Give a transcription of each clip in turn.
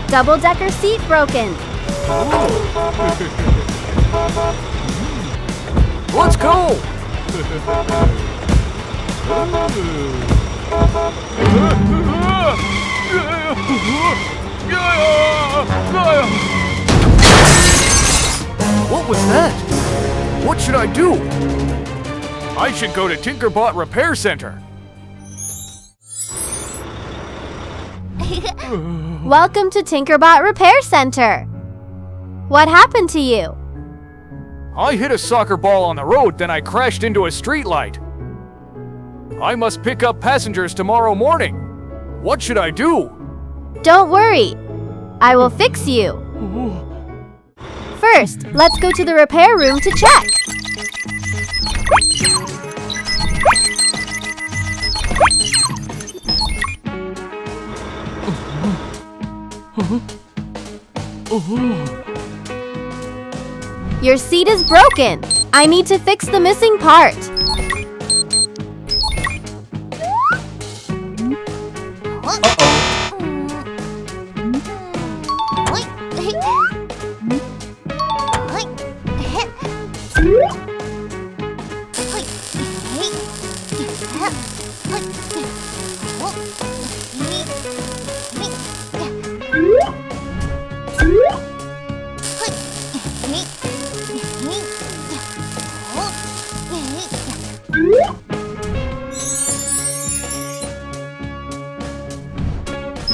Double-decker seat broken. Let's go! What was that? What should I do? I should go to TinkerBot Repair Center. Welcome to TinkerBot Repair Center. What happened to you? I hit a soccer ball on the road, then I crashed into a streetlight. I must pick up passengers tomorrow morning. What should I do? Don't worry. I will fix you. First, let's go to the repair room to check. Your seat is broken. I need to fix the missing part.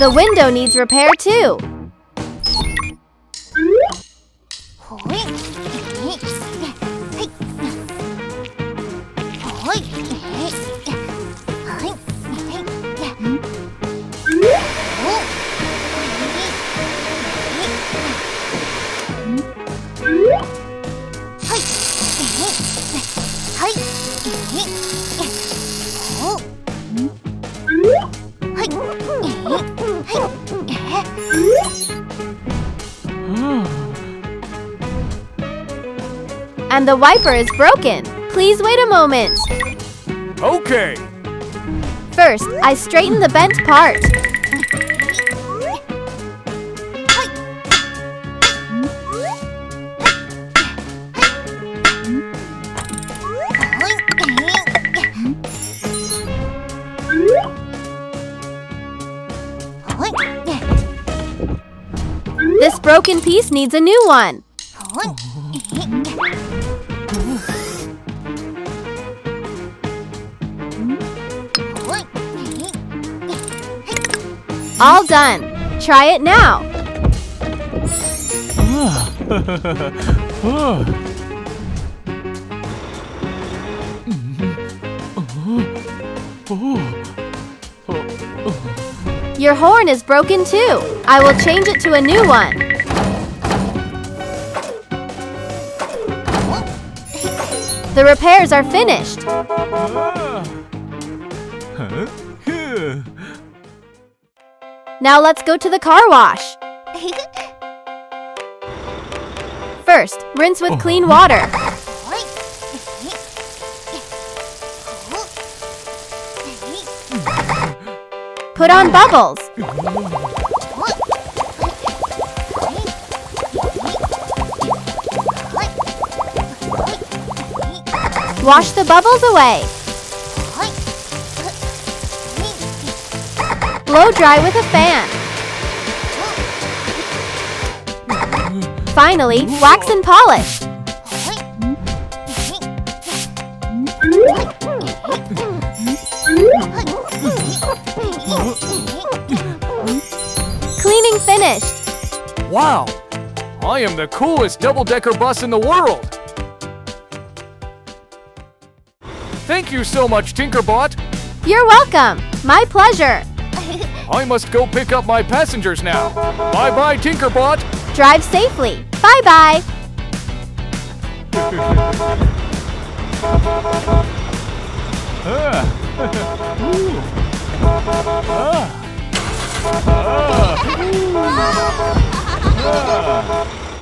The window needs repair too. And the wiper is broken. Please wait a moment. Okay. First, I straighten the bent part. This broken piece needs a new one. All done. Try it now. Your horn is broken too. I will change it to a new one. The repairs are finished. Now let's go to the car wash. First, rinse with clean water. Put on bubbles. Wash the bubbles away. Blow dry with a fan. Finally, wax and polish. Cleaning finished. Wow! I am the coolest double-decker bus in the world! Thank you so much, TinkerBot! You're welcome. My pleasure. I must go pick up my passengers now. Bye-bye, TinkerBot! Drive safely. Bye-bye. Ah.